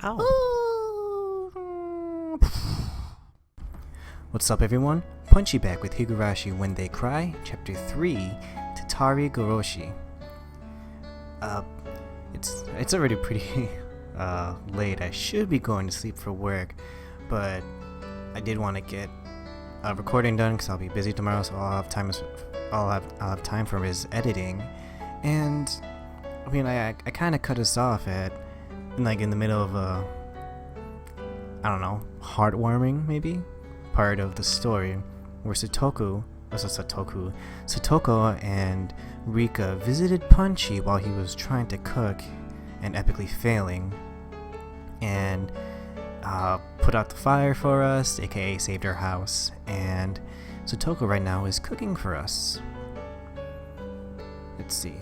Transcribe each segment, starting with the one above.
Ow. What's up, everyone? Punchy back with Higurashi When They Cry, Chapter 3, Ch.3 Goroshi. It's already pretty late. I should be going to sleep for work, but I did want to get a recording done because I'll be busy tomorrow, so I'll have time for his editing. And I mean, I kind of cut us off at in the middle of a, I don't know, heartwarming maybe part of the story where Satoko and Rika visited Punchy while he was trying to cook and epically failing, and put out the fire for us, aka saved our house, and Satoko right now is cooking for us. Let's see.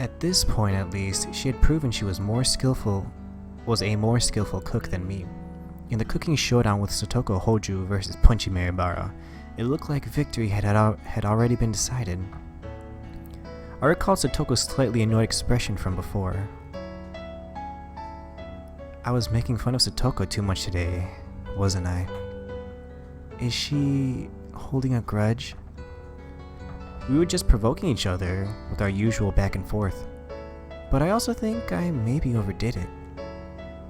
At this point, at least, she had proven she was a more skillful cook than me. In the cooking showdown with Satoko Hoju versus Punchy Maribara, it looked like victory had already been decided. I recalled Satoko's slightly annoyed expression from before. I was making fun of Satoko too much today, wasn't I? Is she holding a grudge? We were just provoking each other with our usual back and forth, but I also think I maybe overdid it.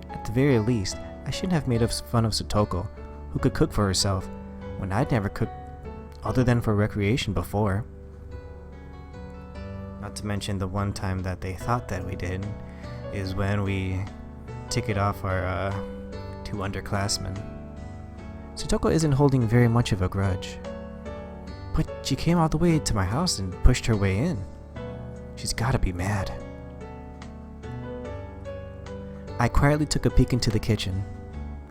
At the very least, I shouldn't have made fun of Satoko, who could cook for herself, when I'd never cooked other than for recreation before. Not to mention the one time that they thought that we did is when we ticked off our two underclassmen. Satoko isn't holding very much of a grudge, but she came all the way to my house and pushed her way in. She's gotta be mad. I quietly took a peek into the kitchen.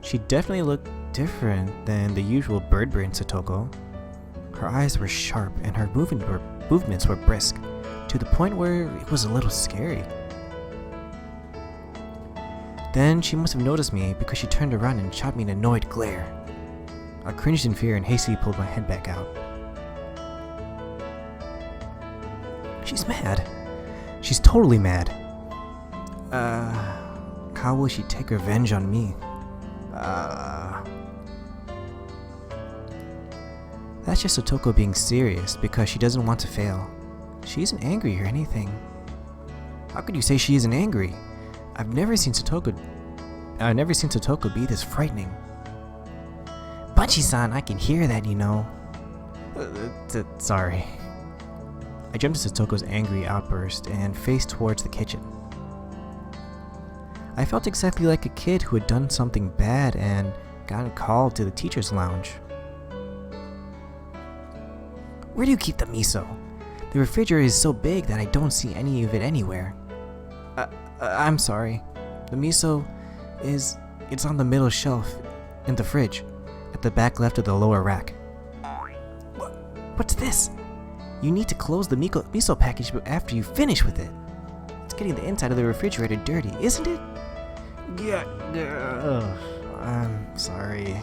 She definitely looked different than the usual bird brain Satoko. Her eyes were sharp and her movements were brisk, to the point where it was a little scary. Then she must have noticed me because she turned around and shot me an annoyed glare. I cringed in fear and hastily pulled my head back out. She's mad. She's totally mad. How will she take revenge on me? That's just Satoko being serious because she doesn't want to fail. She isn't angry or anything. How could you say she isn't angry? I've never seen Satoko be this frightening. Punchy-san, I can hear that, you know. Sorry. I jumped to Satoko's angry outburst and faced towards the kitchen. I felt exactly like a kid who had done something bad and gotten called to the teacher's lounge. Where do you keep the miso? The refrigerator is so big that I don't see any of it anywhere. I'm sorry. The miso it's on the middle shelf in the fridge, at the back left of the lower rack. What's this? You need to close the miso package after you finish with it. It's getting the inside of the refrigerator dirty, isn't it? Yeah. I'm sorry.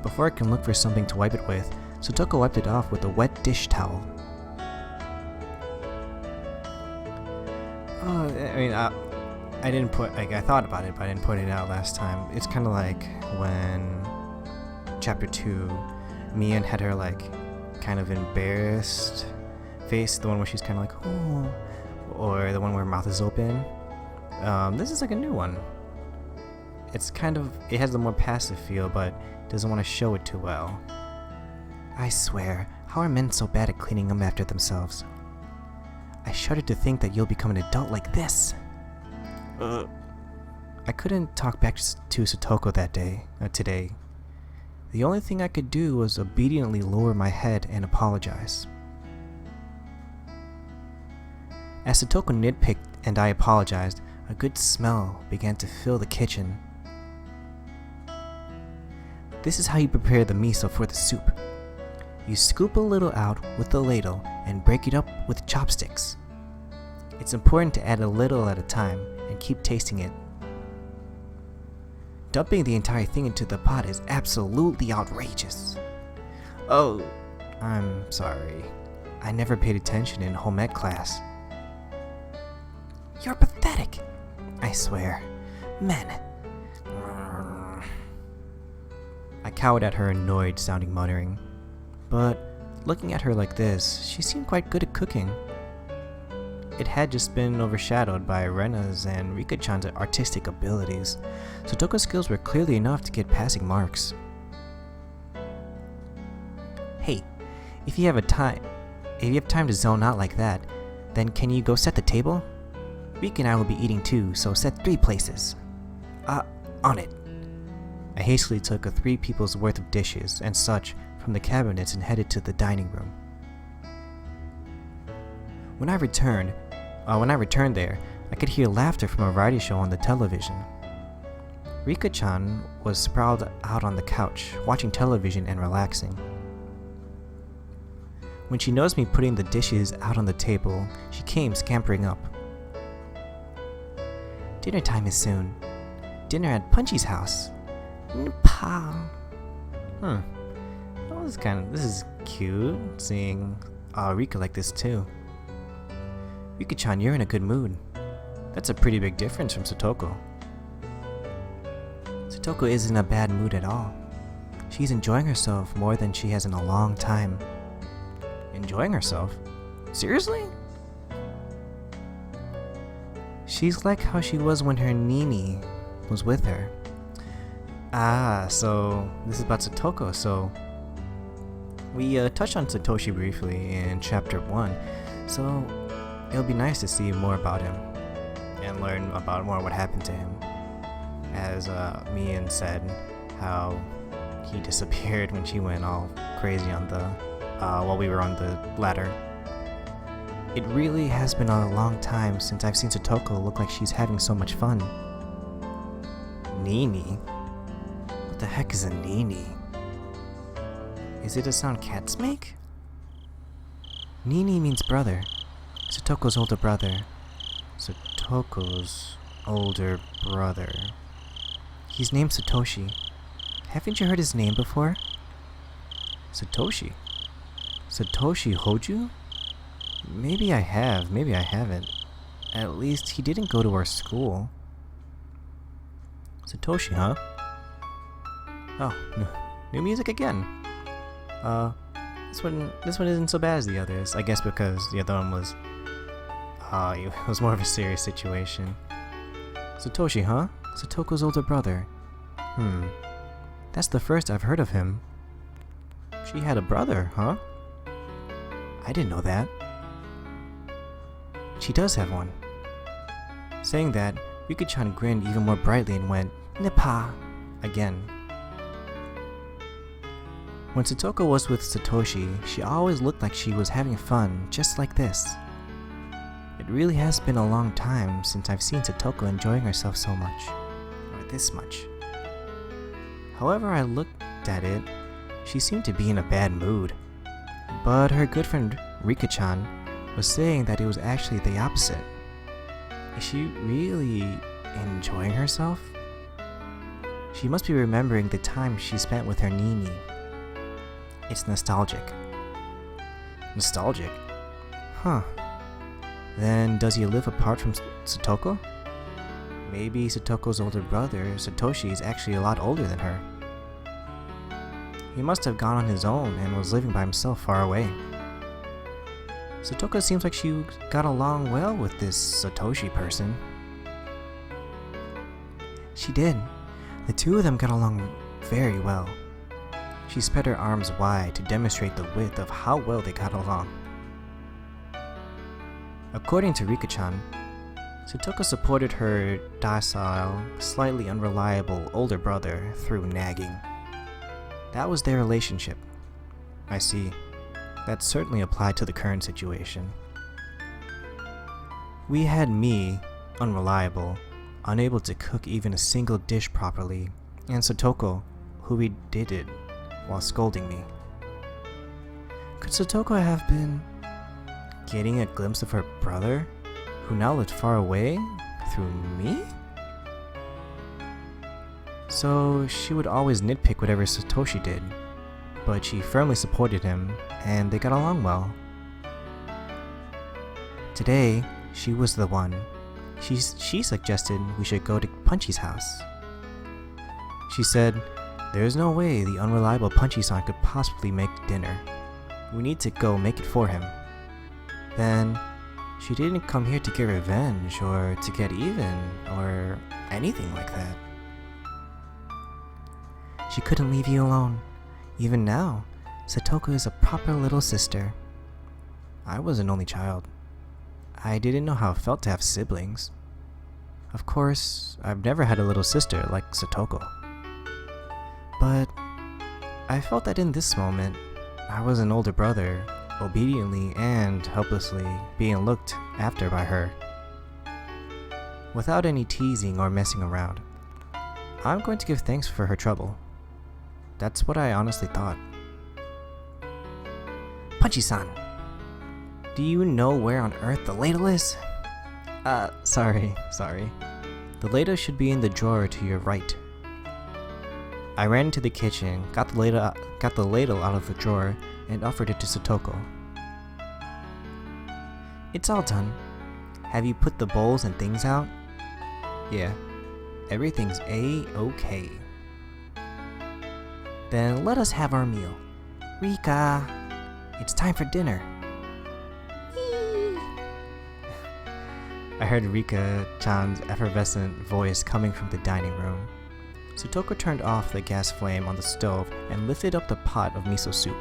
Before I can look for something to wipe it with, Satoko wiped it off with a wet dish towel. I didn't put, I thought about it, but I didn't put it out last time. It's kind of like when Chapter 2, Mian had her, kind of embarrassed face, the one where she's kind of like, oh, or the one where her mouth is open. This is like a new one. It has a more passive feel, but doesn't want to show it too well. I swear, how are men so bad at cleaning up after themselves? I shudder to think that you'll become an adult like this. I couldn't talk back to Satoko today. The only thing I could do was obediently lower my head and apologize. As Satoko nitpicked and I apologized, a good smell began to fill the kitchen. This is how you prepare the miso for the soup. You scoop a little out with the ladle and break it up with chopsticks. It's important to add a little at a time and keep tasting it. Dumping the entire thing into the pot is absolutely outrageous. Oh, I'm sorry. I never paid attention in home ec class. You're pathetic. I I swear. Men. I cowered at her annoyed-sounding muttering. But looking at her like this, she seemed quite good at cooking. It had just been overshadowed by Rena's and Rika-chan's artistic abilities. Satoko's skills were clearly enough to get passing marks. Hey, if you have time to zone out like that, then can you go set the table? Rika and I will be eating too, so set 3 places. On it. I hastily took 3 people's worth of dishes and such from the cabinets and headed to the dining room. When I returned there, I could hear laughter from a variety show on the television. Rika-chan was sprawled out on the couch, watching television and relaxing. When she noticed me putting the dishes out on the table, she came scampering up. Dinner time is soon. Dinner at Punchy's house. Pa. Well, this is cute, seeing Rika like this too. Rika-chan, you're in a good mood. That's a pretty big difference from Satoko. Satoko isn't in a bad mood at all. She's enjoying herself more than she has in a long time. Enjoying herself? Seriously? She's like how she was when her Nii-Nee was with her. So this is about Satoko. So we touched on Satoshi briefly in chapter 1, so it'll be nice to see more about him and learn about more what happened to him. As Mian said, how he disappeared when she went all crazy on the while we were on the ladder. It really has been a long time since I've seen Satoko look like she's having so much fun. Nii-Nee? What the heck is a Nii-Nee? Is it a sound cats make? Nii-Nee means brother. Satoko's older brother. Satoko's older brother. He's named Satoshi. Haven't you heard his name before? Satoshi? Satoshi Hoju? Maybe I have, maybe I haven't. At least he didn't go to our school. Satoshi, huh? Oh, new music again. This one isn't so bad as the others. I guess because the other one was, it was more of a serious situation. Satoshi, huh? Satoko's older brother. That's the first I've heard of him. She had a brother, huh? I didn't know that. She does have one. Saying that, Rika-chan grinned even more brightly and went, Nippa! Again. When Satoko was with Satoshi, she always looked like she was having fun, just like this. It really has been a long time since I've seen Satoko enjoying herself so much. Or this much. However I looked at it, she seemed to be in a bad mood. But her good friend Rika-chan was saying that it was actually the opposite. Is she really enjoying herself? She must be remembering the time she spent with her Nii-Nee. It's nostalgic. Nostalgic? Huh. Then does he live apart from Satoko? Maybe Satoko's older brother, Satoshi, is actually a lot older than her. He must have gone on his own and was living by himself far away. Satoko seems like she got along well with this Satoshi person. She did. The two of them got along very well. She spread her arms wide to demonstrate the width of how well they got along. According to Rika-chan, Satoko supported her docile, slightly unreliable older brother through nagging. That was their relationship. I see. That certainly applied to the current situation. We had me, unreliable, unable to cook even a single dish properly, and Satoko, who did it while scolding me. Could Satoko have been getting a glimpse of her brother, who now lived far away, through me? So she would always nitpick whatever Satoshi did, but she firmly supported him, and they got along well. Today, she was the one, She suggested we should go to Punchy's house. She said, "There's no way the unreliable Punchy-san could possibly make dinner. We need to go make it for him." Then, she didn't come here to get revenge or to get even or anything like that. She couldn't leave you alone. Even now, Satoko is a proper little sister. I was an only child. I didn't know how it felt to have siblings. Of course, I've never had a little sister like Satoko. But I felt that in this moment, I was an older brother, obediently and helplessly being looked after by her. Without any teasing or messing around, I'm going to give thanks for her trouble. That's what I honestly thought. Punchy-san, do you know where on earth the ladle is? Sorry. The ladle should be in the drawer to your right. I ran into the kitchen, got the ladle out of the drawer, and offered it to Satoko. It's all done. Have you put the bowls and things out? Yeah, everything's A-okay. Then let us have our meal. Rika, it's time for dinner. I heard Rika-chan's effervescent voice coming from the dining room. Satoko turned off the gas flame on the stove and lifted up the pot of miso soup.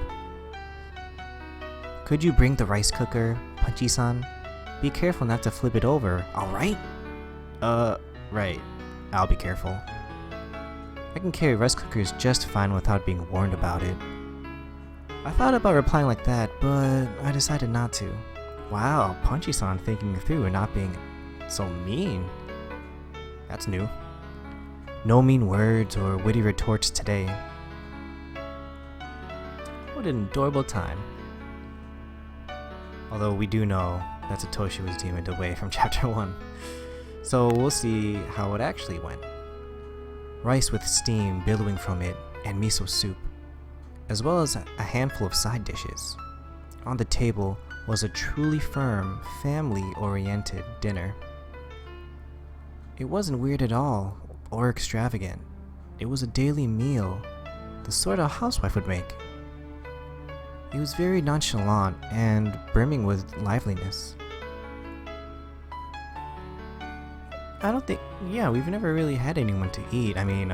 Could you bring the rice cooker, Punchy-san? Be careful not to flip it over, alright? Right. I'll be careful. I can carry rice cookers just fine without being warned about it. I thought about replying like that, but I decided not to. Wow, Punchy-san thinking through and not being so mean. That's new. No mean words or witty retorts today. What an adorable time. Although we do know that Satoshi was demoned away from Chapter 1. So we'll see how it actually went. Rice with steam billowing from it and miso soup, as well as a handful of side dishes. On the table was a truly firm, family-oriented dinner. It wasn't weird at all, or extravagant. It was a daily meal, the sort a housewife would make. It was very nonchalant and brimming with liveliness. We've never really had anyone to eat. I mean,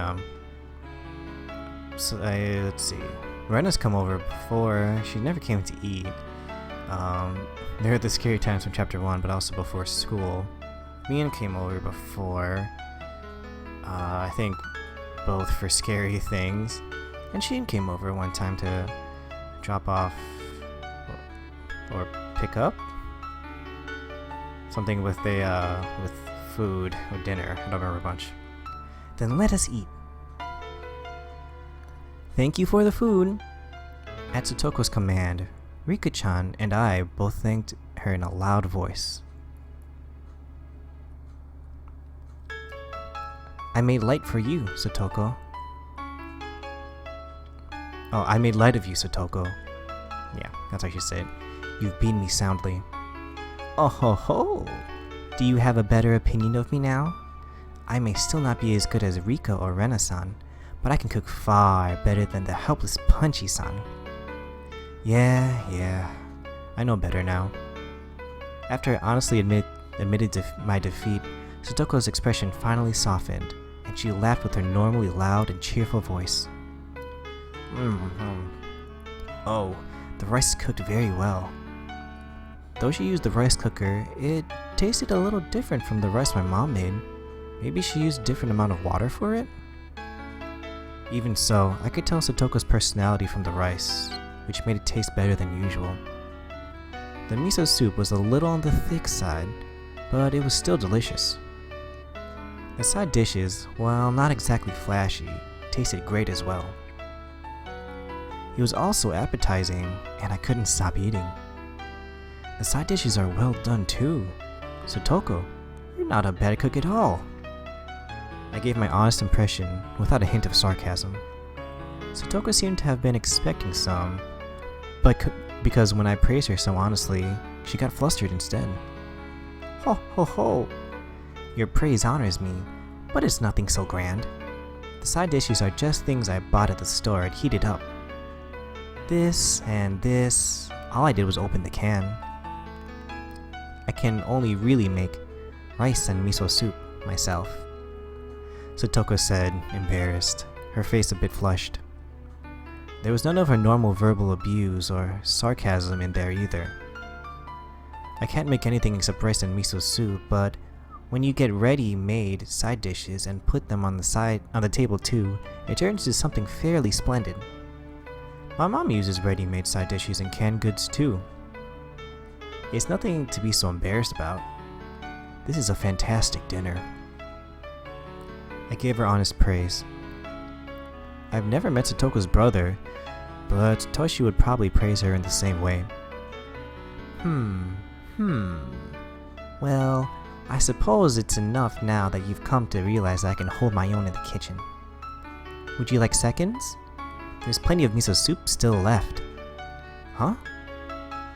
let's see. Rena's come over before. She never came to eat. There are the scary times from Chapter 1, but also before school. Mian came over before. I think both for scary things. And Sheen came over one time to drop off or pick up something with food or dinner. I don't remember a bunch. Then let us eat. Thank you for the food. At Satoko's command, Rika-chan and I both thanked her in a loud voice. I made light for you, Satoko. Oh, I made light of you, Satoko. Yeah, that's how she said it. You've beaten me soundly. Oh ho ho! Do you have a better opinion of me now? I may still not be as good as Rika or Rena-san, but I can cook far better than the helpless Punchy-san. Yeah, I know better now. After I honestly admitted my defeat, Satoko's expression finally softened, and she laughed with her normally loud and cheerful voice. Oh, the rice cooked very well. Though she used the rice cooker, it tasted a little different from the rice my mom made. Maybe she used a different amount of water for it? Even so, I could tell Satoko's personality from the rice, which made it taste better than usual. The miso soup was a little on the thick side, but it was still delicious. The side dishes, while not exactly flashy, tasted great as well. It was also appetizing, and I couldn't stop eating. The side dishes are well done too. Satoko, you're not a bad cook at all. I gave my honest impression without a hint of sarcasm. Satoko seemed to have been expecting some, but because when I praised her so honestly, she got flustered instead. Ho ho ho! Your praise honors me, but it's nothing so grand. The side dishes are just things I bought at the store and heated up. This and this, all I did was open the can. I can only really make rice and miso soup myself, Satoko said, embarrassed, her face a bit flushed. There was none of her normal verbal abuse or sarcasm in there either. I can't make anything except rice and miso soup, but when you get ready-made side dishes and put them on the table too, it turns into something fairly splendid. My mom uses ready-made side dishes and canned goods too. It's nothing to be so embarrassed about. This is a fantastic dinner. I gave her honest praise. I've never met Satoko's brother, but Satoshi would probably praise her in the same way. Well, I suppose it's enough now that you've come to realize I can hold my own in the kitchen. Would you like seconds? There's plenty of miso soup still left. Huh?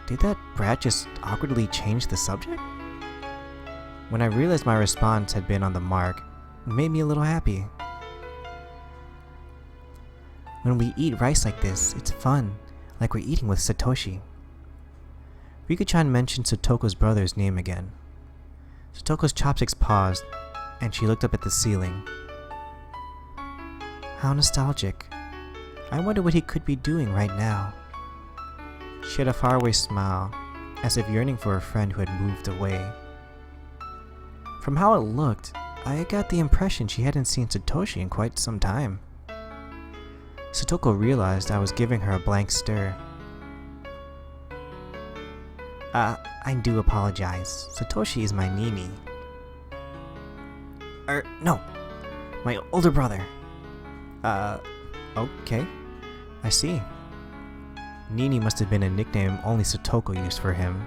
Did that brat just awkwardly change the subject? When I realized my response had been on the mark, it made me a little happy. When we eat rice like this, it's fun, like we're eating with Satoshi. Rika-chan mentioned Satoko's brother's name again. Satoko's chopsticks paused, and she looked up at the ceiling. How nostalgic. I wonder what he could be doing right now. She had a faraway smile, as if yearning for a friend who had moved away. From how it looked, I got the impression she hadn't seen Satoshi in quite some time. Satoko realized I was giving her a blank stare. I do apologize. Satoshi is my Nii-Nee. No. My older brother. Okay. I see. Nii-Nee must have been a nickname only Satoko used for him.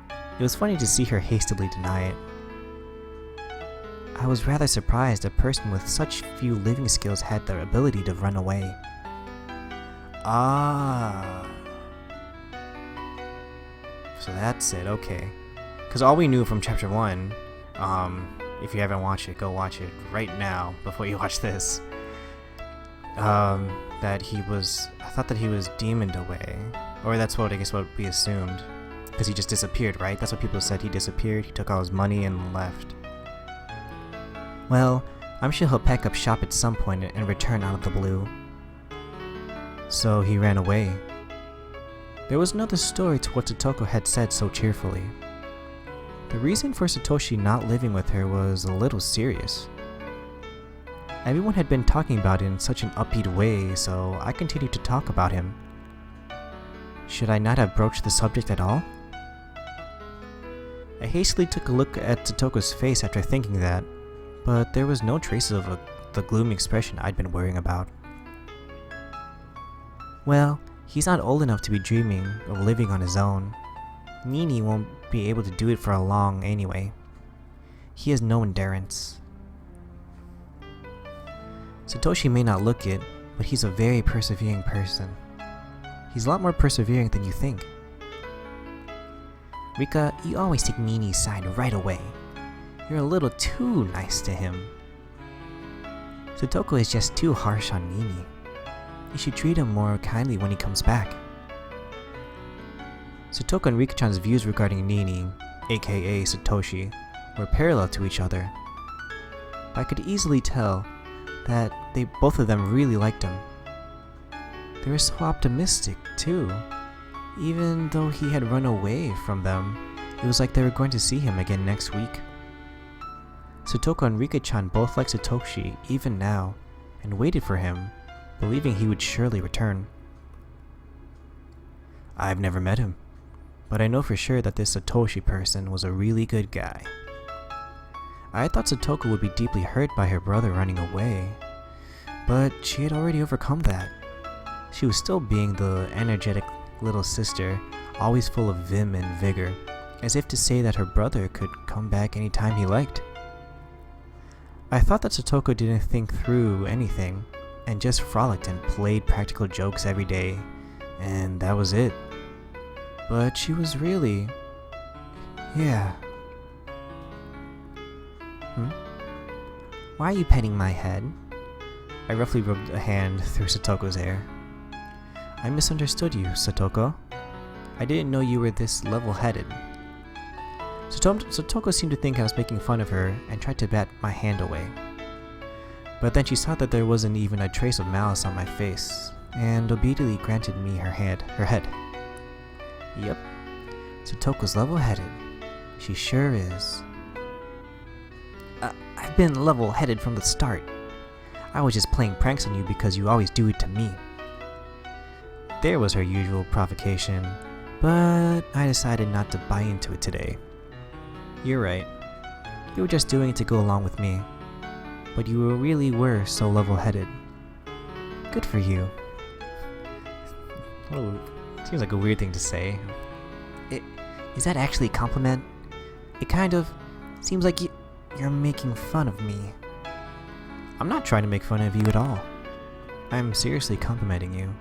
It was funny to see her hastily deny it. I was rather surprised a person with such few living skills had the ability to run away. So that's it, okay. Because all we knew from Chapter 1, if you haven't watched it, go watch it right now before you watch this. That he was, I thought that he was demoned away. Or that's what, I guess, what we assumed. Because he just disappeared, right? That's what people said, he disappeared, he took all his money and left. Well, I'm sure he'll pack up shop at some point and return out of the blue. So he ran away. There was another story to what Satoko had said so cheerfully. The reason for Satoshi not living with her was a little serious. Everyone had been talking about it in such an upbeat way, so I continued to talk about him. Should I not have broached the subject at all? I hastily took a look at Satoko's face after thinking that, but there was no traces of the gloomy expression I'd been worrying about. Well, he's not old enough to be dreaming of living on his own. Nii-Nee won't be able to do it for a long anyway. He has no endurance. Satoshi may not look it, but he's a very persevering person. He's a lot more persevering than you think. Rika, you always take Nii-Nee's side right away. You're a little too nice to him. Satoko is just too harsh on Nii-Nee. You should treat him more kindly when he comes back. Satoko and Rika-chan's views regarding Nii-Nee, aka Satoshi, were parallel to each other. But I could easily tell that both of them really liked him. They were so optimistic, too. Even though he had run away from them, it was like they were going to see him again next week. Satoko and Rika-chan both liked Satoshi even now, and waited for him, believing he would surely return. I've never met him, but I know for sure that this Satoshi person was a really good guy. I thought Satoko would be deeply hurt by her brother running away, but she had already overcome that. She was still being the energetic little sister, always full of vim and vigor, as if to say that her brother could come back anytime he liked. I thought that Satoko didn't think through anything, and just frolicked and played practical jokes every day, and that was it. But she was really... yeah. Hmm? Why are you petting my head? I roughly rubbed a hand through Satoko's hair. I misunderstood you, Satoko. I didn't know you were this level-headed. Satoko seemed to think I was making fun of her and tried to bat my hand away. But then she saw that there wasn't even a trace of malice on my face, and obediently granted me her head. Yep, Satoko's level-headed. She sure is. I've been level-headed from the start. I was just playing pranks on you because you always do it to me. There was her usual provocation, but I decided not to buy into it today. You're right. You were just doing it to go along with me. But you really were so level-headed. Good for you. Oh, seems like a weird thing to say. Is that actually a compliment? It kind of seems like you're making fun of me. I'm not trying to make fun of you at all. I'm seriously complimenting you.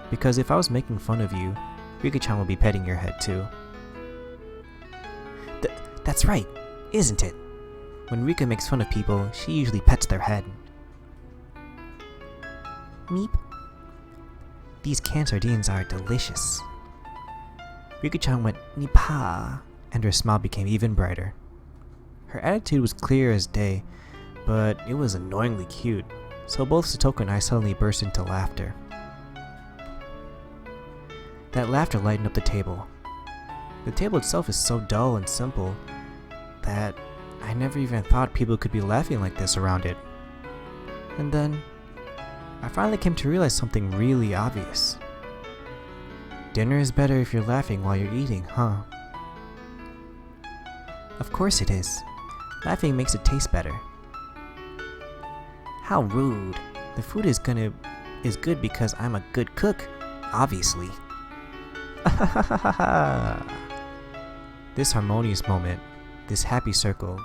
Because if I was making fun of you, Rika-chan would be petting your head too. That's right, isn't it? When Rika makes fun of people, she usually pets their head. Meep. These canned sardines are delicious. Rika-chan went Nipa, and her smile became even brighter. Her attitude was clear as day, but it was annoyingly cute, so both Satoko and I suddenly burst into laughter. That laughter lightened up the table. The table itself is so dull and simple that I never even thought people could be laughing like this around it. And then, I finally came to realize something really obvious. Dinner is better if you're laughing while you're eating, huh? Of course it is. Laughing makes it taste better. How rude. The food is good because I'm a good cook, obviously. This harmonious moment, this happy circle,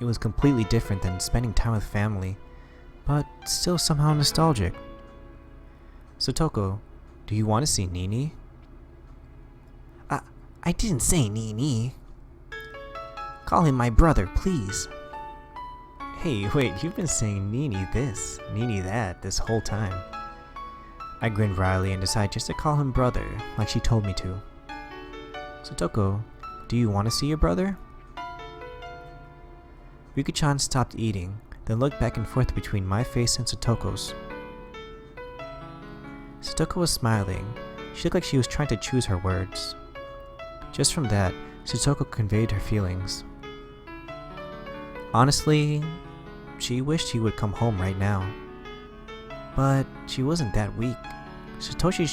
it was completely different than spending time with family, but still somehow nostalgic. Satoko, do you want to see Nii-Nee? I didn't say Nii-Nee. Call him my brother, please. Hey, wait, you've been saying Nii-Nee this, Nii-Nee that this whole time. I grinned wryly and decided just to call him brother, like she told me to. Satoko, do you want to see your brother? Rika-chan stopped eating, then looked back and forth between my face and Satoko's. Satoko was smiling. She looked like she was trying to choose her words. Just from that, Satoko conveyed her feelings. Honestly, she wished he would come home right now. But she wasn't that weak. Satoshi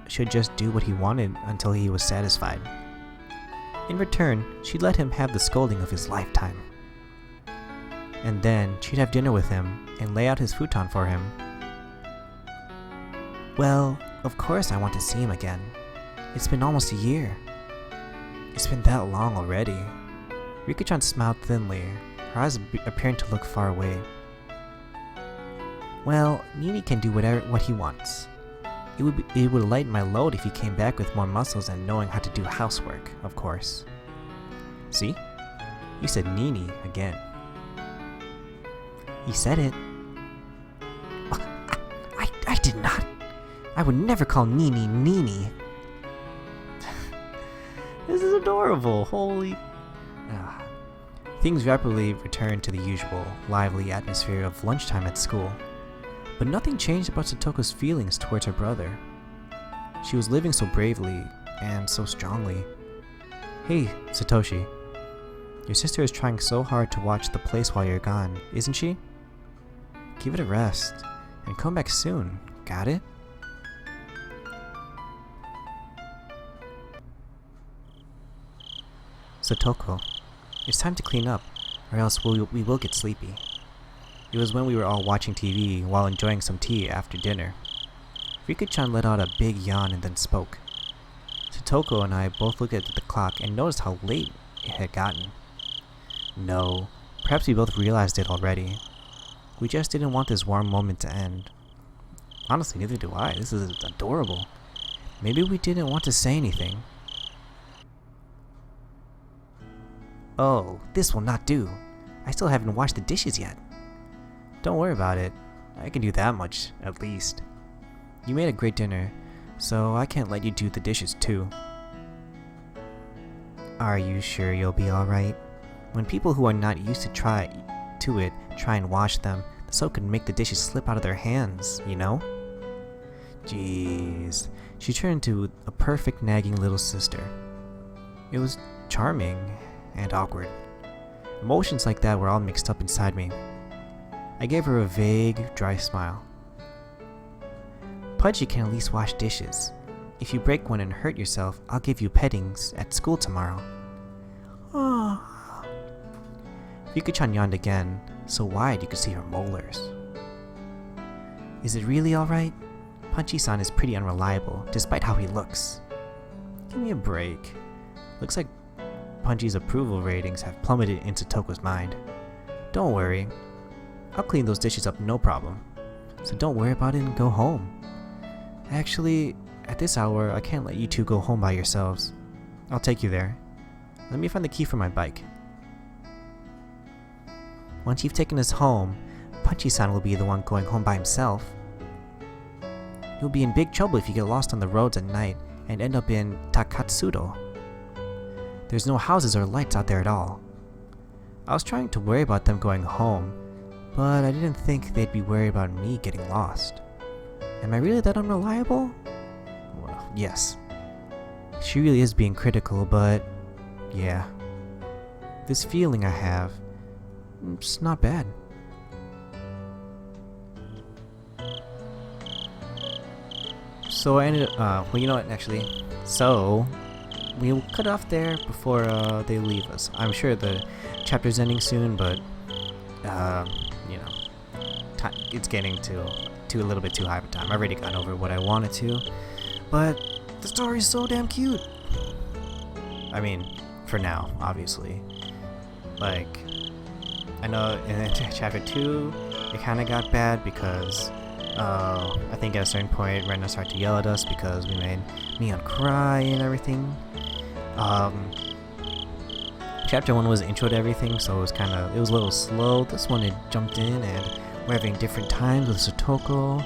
should just do what he wanted until he was satisfied. In return, she'd let him have the scolding of his lifetime. And then she'd have dinner with him and lay out his futon for him. Well, of course I want to see him again. It's been almost a year. It's been that long already. Rika-chan smiled thinly, her eyes appearing to look far away. Well, Nii-Nee can do what he wants. It would lighten my load if he came back with more muscles and knowing how to do housework, of course. See? You said Nii-Nee again. You said it. I did not. I would never call Nii-Nee Nii-Nee. This is adorable. Holy. Things rapidly returned to the usual, lively atmosphere of lunchtime at school. But nothing changed about Satoko's feelings towards her brother. She was living so bravely and so strongly. Hey, Satoshi. Your sister is trying so hard to watch the place while you're gone, isn't she? Give it a rest, and come back soon, got it? Satoko, it's time to clean up, or else we will get sleepy. It was when we were all watching TV while enjoying some tea after dinner. Rika-chan let out a big yawn and then spoke. Satoko and I both looked at the clock and noticed how late it had gotten. No, perhaps we both realized it already. We just didn't want this warm moment to end. Honestly, neither do I. This is adorable. Maybe we didn't want to say anything. Oh, this will not do. I still haven't washed the dishes yet. Don't worry about it. I can do that much, at least. You made a great dinner, so I can't let you do the dishes too. Are you sure you'll be alright? When people who are not used to try and wash them, the soap can make the dishes slip out of their hands, you know? Jeez. She turned into a perfect nagging little sister. It was charming and awkward. Emotions like that were all mixed up inside me. I gave her a vague, dry smile. Punchy can at least wash dishes. If you break one and hurt yourself, I'll give you pettings at school tomorrow. Oh. Yuka-chan yawned again, so wide you could see her molars. Is it really alright? Punchy-san is pretty unreliable, despite how he looks. Give me a break. Looks like Punchy's approval ratings have plummeted in Satoko's mind. Don't worry. I'll clean those dishes up no problem. So don't worry about it and go home. Actually, at this hour, I can't let you two go home by yourselves. I'll take you there. Let me find the key for my bike. Once you've taken us home, Punchy-san will be the one going home by himself. You'll be in big trouble if you get lost on the roads at night and end up in Takatsudo. There's no houses or lights out there at all. I was trying to worry about them going home, but I didn't think they'd be worried about me getting lost. Am I really that unreliable? Well, yes. She really is being critical, but yeah. This feeling I have, it's not bad. So I ended up, well, you know what, actually, so we'll cut off there before they leave us. I'm sure the chapter's ending soon, but you know, it's getting to a little bit too high of a time. I've already gotten over what I wanted to, but the story's so damn cute. I mean, for now, obviously. Like, I know in chapter 2, it kind of got bad because I think at a certain point, Rena started to yell at us because we made Neon cry and everything. Chapter 1 was intro to everything, so it was a little slow. This one, it jumped in, and we're having different times with Satoko,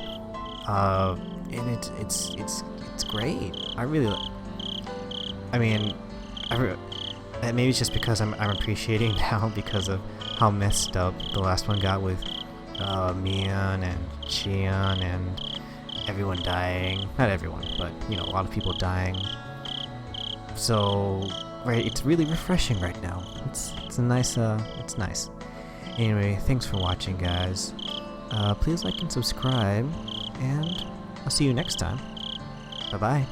and it's great. Maybe it's just because I'm appreciating now because of how messed up the last one got with Mian and Chian and everyone dying. Not everyone, but you know, a lot of people dying. So, right, it's really refreshing right now. It's nice. Anyway, thanks for watching, guys. Please like and subscribe, and I'll see you next time. Bye-bye.